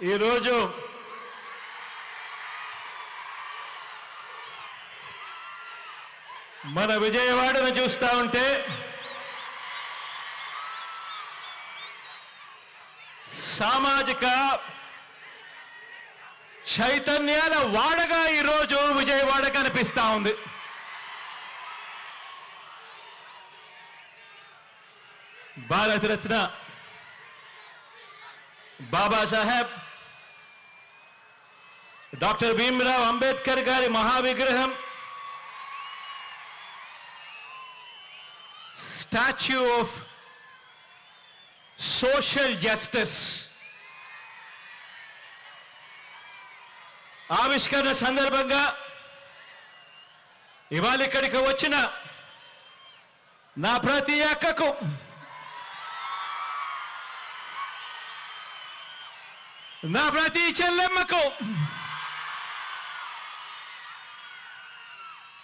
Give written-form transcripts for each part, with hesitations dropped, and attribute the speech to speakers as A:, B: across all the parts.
A: ఈరోజు మన విజయవాడను చూస్తా ఉంటే సామాజిక చైతన్యాల వాడగా ఈరోజు విజయవాడ కనిపిస్తా ఉంది. భారతరత్న బాబాసాహెబ్ డాక్టర్ భీమ్రావ్ అంబేద్కర్ గారి మహావిగ్రహం, స్టాచ్యూ ఆఫ్ సోషల్ జస్టిస్ ఆవిష్కరణ సందర్భంగా ఇవాళ ఇక్కడికి వచ్చిన నా ప్రతి అక్కకు, నా ప్రతి చెల్లెమ్మకు,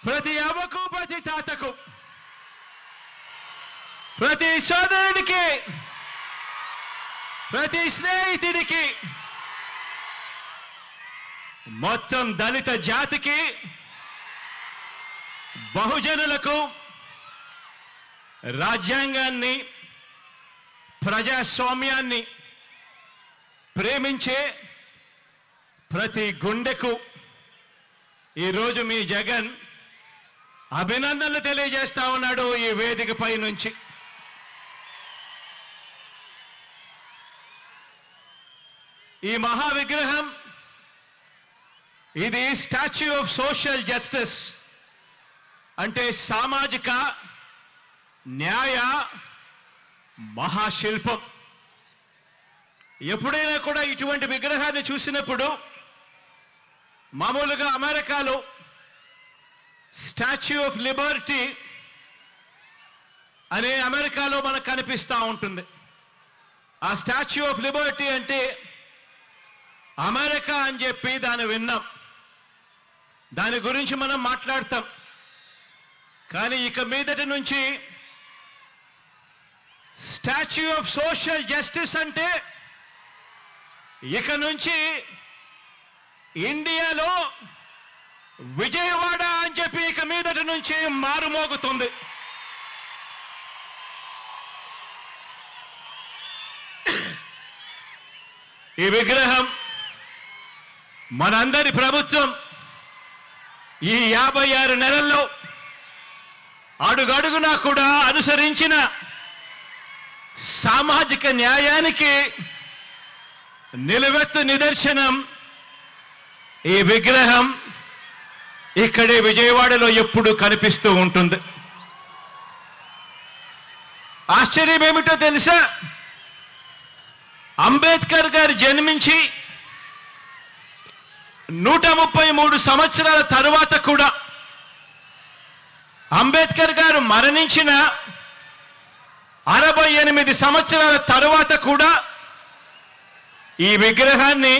A: ప్రతి అవ్వకు, ప్రతి తాతకు, ప్రతి సోదరుడికి, ప్రతి స్నేహితుడికి, మొత్తం దళిత జాతికి, బహుజనులకు రాజ్యాంగాన్ని, ప్రజాస్వామ్యాన్ని ప్రేమించే ప్రతి గుండెకు ఈరోజు మీ జగన్ అభినందనలు తెలియజేస్తా ఉన్నాడు ఈ వేదికపై నుంచి. ఈ మహావిగ్రహం, ఇది స్టాచ్యూ ఆఫ్ సోషల్ జస్టిస్ అంటే సామాజిక న్యాయ మహాశిల్పం. ఎప్పుడైనా కూడా ఇటువంటి విగ్రహాన్ని చూసినప్పుడు మామూలుగా అమెరికాలో స్టాచ్యూ ఆఫ్ లిబర్టీ అనే అమెరికాలో మనకు కనిపిస్తూ ఉంటుంది. ఆ స్టాచ్యూ ఆఫ్ లిబర్టీ అంటే అమెరికా అని చెప్పి దాన్ని విన్నాం, దాని గురించి మనం మాట్లాడతాం. కానీ ఇక మీదటి నుంచి స్టాచ్యూ ఆఫ్ సోషల్ జస్టిస్ అంటే ఇక నుంచి ఇండియాలో విజయవాడ అని చెప్పి ఇక మీదటి నుంచి మారుమోగుతుంది. ఈ విగ్రహం మనందరి ప్రభుత్వం ఈ 56 నెలల్లో అడుగడుగునా కూడా అనుసరించిన సామాజిక న్యాయానికి నిలువెత్తు నిదర్శనం ఈ విగ్రహం ఇక్కడే విజయవాడలో ఎప్పుడూ కనిపిస్తూ ఉంటుంది. ఆశ్చర్యం ఏమిటో తెలుసా? అంబేద్కర్ గారు జన్మించి 133 సంవత్సరాల తరువాత కూడా, అంబేద్కర్ గారు మరణించిన 68 సంవత్సరాల తరువాత కూడా ఈ విగ్రహాన్ని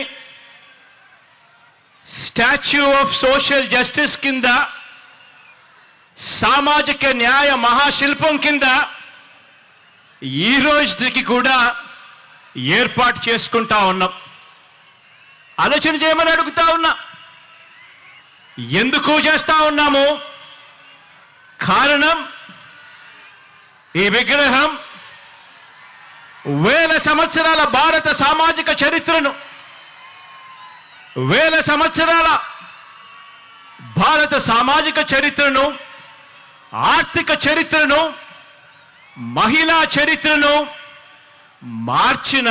A: స్టాచ్యూ ఆఫ్ సోషల్ జస్టిస్ కింద, సామాజిక న్యాయ మహాశిల్పం కింద ఈ రోజుకి కూడా ఏర్పాటు చేసుకుంటా ఉన్నాం. ఆలోచన చేయమని అడుగుతా ఉన్నా. ఎందుకు చేస్తా ఉన్నాము? కారణం, ఈ విగ్రహం వేల సంవత్సరాల భారత సామాజిక చరిత్రను, వేల సంవత్సరాల భారత సామాజిక చరిత్రను, ఆర్థిక చరిత్రను, మహిళా చరిత్రను మార్చిన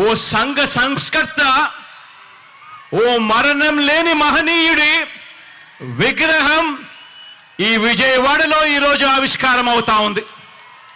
A: ఓ సంఘ సంస్కర్త, ఓ మరణం లేని మహనీయుడి విగ్రహం ఈ విజయవాడలో ఈరోజు ఆవిష్కారం అవుతా ఉంది.